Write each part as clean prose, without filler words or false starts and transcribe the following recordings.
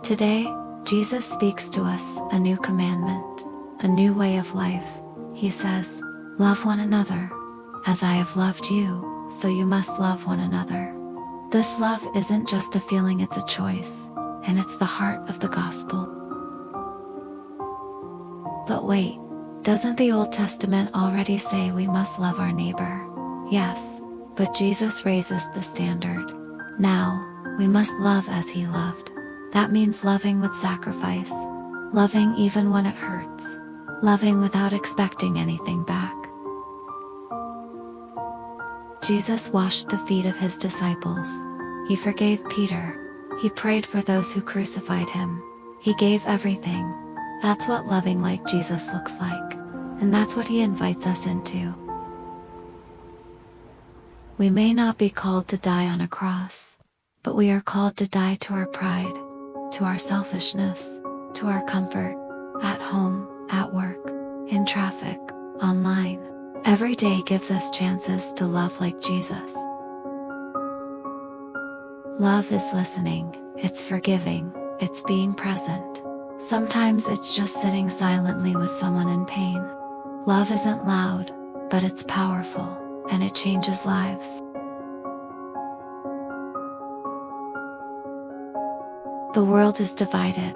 Today, Jesus speaks to us a new commandment, a new way of life. He says, "Love one another. As I have loved you, so you must love one another." This love isn't just a feeling, it's a choice, and it's the heart of the gospel. But wait, doesn't the Old Testament already say we must love our neighbor? Yes, but Jesus raises the standard. Now, we must love as he loved. That means loving with sacrifice, loving even when it hurts, loving without expecting anything back. Jesus washed the feet of his disciples. He forgave Peter. He prayed for those who crucified him. He gave everything. That's what loving like Jesus looks like. And that's what he invites us into. We may not be called to die on a cross, but we are called to die to our pride, to our selfishness, to our comfort, at home, at work, in traffic, online. Every day gives us chances to love like Jesus. Love is listening, it's forgiving, it's being present. Sometimes it's just sitting silently with someone in pain. Love isn't loud, but it's powerful, and it changes lives. The world is divided.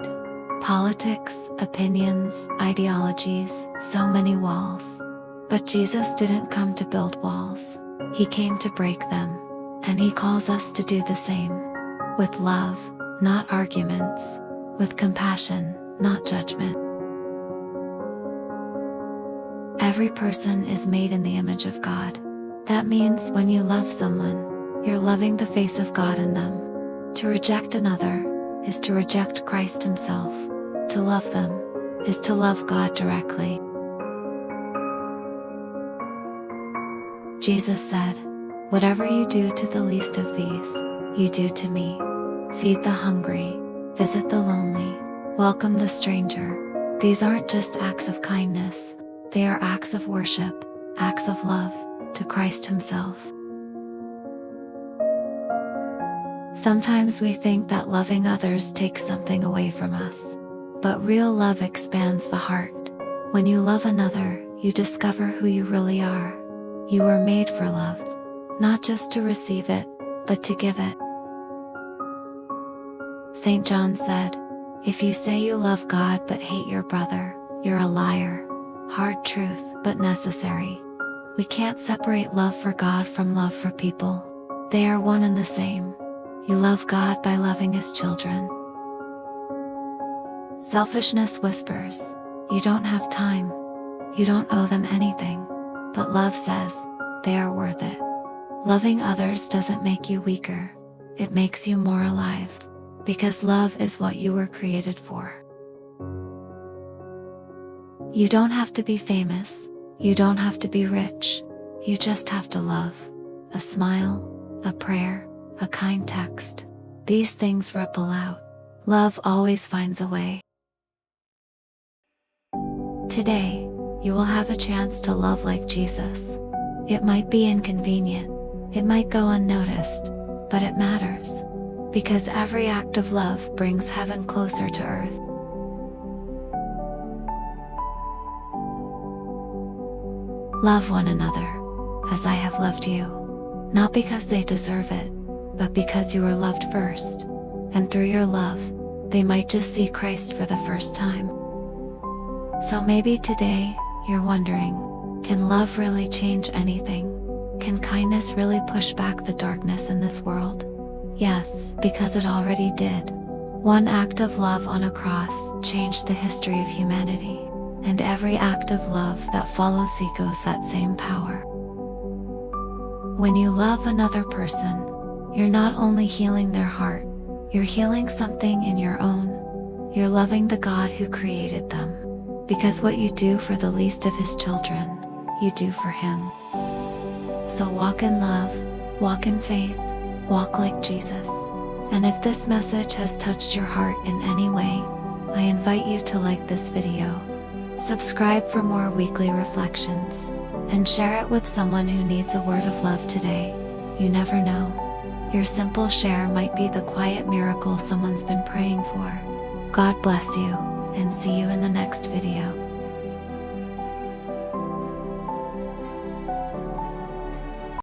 Politics, opinions, ideologies, so many walls. But Jesus didn't come to build walls. He came to break them. And he calls us to do the same. With love, not arguments. With compassion, not judgment. Every person is made in the image of God. That means when you love someone, you're loving the face of God in them. To reject another is to reject Christ himself. To love them is to love God directly. Jesus said, "Whatever you do to the least of these, you do to me. Feed the hungry, visit the lonely, welcome the stranger." These aren't just acts of kindness, they are acts of worship, acts of love, to Christ himself. Sometimes we think that loving others takes something away from us. But real love expands the heart. When you love another, you discover who you really are. You were made for love. Not just to receive it, but to give it. St. John said, "If you say you love God but hate your brother, you're a liar." Hard truth, but necessary. We can't separate love for God from love for people. They are one and the same. You love God by loving his children. Selfishness whispers, "You don't have time. You don't owe them anything." But love says, they are worth it. Loving others doesn't make you weaker. It makes you more alive. Because love is what you were created for. You don't have to be famous. You don't have to be rich. You just have to love. A smile, a prayer, a kind text. These things ripple out. Love always finds a way. Today, you will have a chance to love like Jesus. It might be inconvenient. It might go unnoticed. But it matters. Because every act of love brings heaven closer to earth. Love one another, as I have loved you. Not because they deserve it, but because you were loved first. And through your love, they might just see Christ for the first time. So maybe today, you're wondering, can love really change anything? Can kindness really push back the darkness in this world? Yes, because it already did. One act of love on a cross changed the history of humanity. And every act of love that follows echoes that same power. When you love another person, you're not only healing their heart, you're healing something in your own. You're loving the God who created them. Because what you do for the least of his children, you do for him. So walk in love, walk in faith, walk like Jesus. And if this message has touched your heart in any way, I invite you to like this video, subscribe for more weekly reflections, and share it with someone who needs a word of love today. You never know. Your simple share might be the quiet miracle someone's been praying for. God bless you, and see you in the next video.